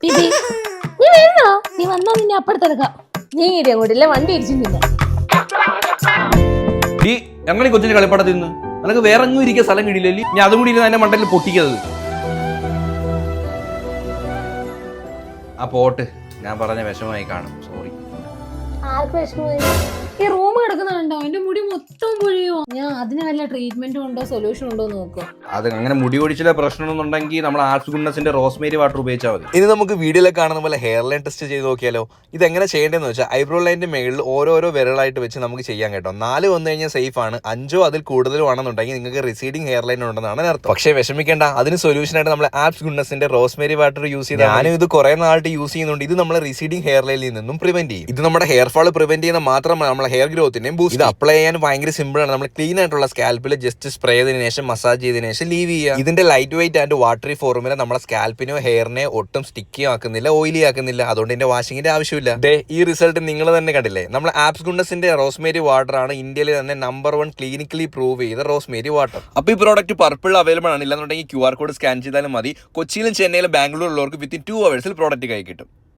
ബിബി നീ വരുന്നോ? നീ വന്നാ നിന്നെ അപ്പുറത്തെടുക്കാം. നീ ഇടി അങ്ങോട്ടില്ല, വണ്ടി ഇടിച്ചു നിന്നെ. ഈ ഞങ്ങൾ ഈ കൊച്ചിന്റെ കളിപ്പാടത്തിൽ നിന്ന് നിനക്ക് വേറെ എങ്ങും ഇരിക്കാൻ സ്ഥലം കിട്ടിയില്ലേ? ഞാൻ അതും കൂടി ഇരുന്ന് എന്റെ മണ്ടയിൽ പൊട്ടിക്കത്. ആ പോട്ട്, ഞാൻ പറഞ്ഞ വിഷമമായി കാണും, സോറി. ആർക്ക് വിഷമമായി? ഈ റൂം കിടക്കുന്നുണ്ടോ? എന്റെ മുടി മൊത്തം പൊഴിയോ? ഞാൻ അതിന് വല്ല ട്രീറ്റ്മെന്റും ഉണ്ടോ സൊല്യൂഷൻ ഉണ്ടോ നോക്കുക. അത് അങ്ങനെ മുടി ഒഴിച്ചിലെ പ്രശ്നമൊന്നുണ്ടെങ്കിൽ നമ്മൾ ആർട്സ് ഗുഡ്നസിന്റെ റോസ്മേരി വാട്ടർ ഉപയോഗിച്ചാൽ മതി. ഇനി നമുക്ക് വീഡിയോയിൽ കാണുന്ന പോലെ ഹെയർ ലൈൻ ടെസ്റ്റ് ചെയ്ത് നോക്കിയാലോ? ഇതെങ്ങനെ ചെയ്യേണ്ടതെന്ന് വെച്ചാൽ ഐബ്രോ ലൈനിന്റെ മേളിൽ ഓരോരോ വിരലായിട്ട് വെച്ച് നമുക്ക് ചെയ്യാൻ കേട്ടോ. 4 വന്നു കഴിഞ്ഞാൽ സേഫ് ആണ്, 5 അതിൽ കൂടുതലും ആണെന്നുണ്ടെങ്കിൽ നിങ്ങൾക്ക് റിസീഡിങ് ഹെയർ ലൈൻ ഉണ്ടെന്നാണ് അർത്ഥം. പക്ഷേ വിഷമിക്കേണ്ട, അതിന് സൊല്യൂഷൻ ആയിട്ട് നമ്മൾ ആപ്സ് ഗുഡ്നസിന്റെ റോസ്മേരി വാട്ടർ യൂസ് ചെയ്ത് ഞാനും ഇത് കുറെ നാളായിട്ട് യൂസ് ചെയ്യുന്നുണ്ട്. ഇത് നമ്മളെ റിസീഡിങ് ഹെയർ ലൈനിൽ നിന്നും പ്രിവെന്റ് ചെയ്യും. ഇത് നമ്മുടെ ഹെയർ ഫാൾ പ്രിവെന്റ് ചെയ്യുന്ന മാത്രമല്ല, നമ്മളെ ഹെയർ ഗ്രോത്തിനെയും ബൂസ്റ്റ്. ഇത് അപ്ലൈ ചെയ്യാൻ ഭയങ്കര സിമ്പിൾ ആണ്. നമ്മൾ ക്ലീൻ ആയിട്ടുള്ള സ്കാൽപ്പിൽ ജസ്റ്റ് സ്പ്രേ ചെയ്തതിനു ശേഷം മസാജ് ചെയ്തതിനു ശേഷം ലീവ് ചെയ്യുക. ഇതിന്റെ light weight and watery formula നമ്മുടെ സ്കാൽപ്പിനോ ഹെയറിനെ ഒട്ടും സ്റ്റിക്കി ആക്കുന്നില്ല, ഓയിലി ആക്കുന്നില്ല. അതുകൊണ്ട് ഇതിന്റെ വാഷിങ്ങിന്റെ ആവശ്യമില്ല. ഈ റിസൾട്ട് നിങ്ങൾ തന്നെ കണ്ടില്ലേ? നമ്മുടെ ആപ്സ് ഗുഡ്നസിന്റെ റോസ്മേരി വാട്ടർ ആണ് ഇന്ത്യയിലെ തന്നെ നമ്പർ 1 ക്ലിനിക്കലി പ്രൂവ് ചെയ്ത റോസ്മേരി വാട്ടർ. അപ്പോൾ ഈ പ്രോഡക്റ്റ് പർപ്പിൾ അവൈലബിൾ ആണ്. ഇല്ലെന്നുണ്ടെങ്കിൽ QR കോഡ് സ്കാൻ ചെയ്താലും മതി. കൊച്ചിയിലും ചെന്നൈയിലും ബാംഗ്ലൂരിലുള്ളവർക്ക് വിത്തിൻ 2 hours പ്രോഡക്റ്റ് കൈ കിട്ടും.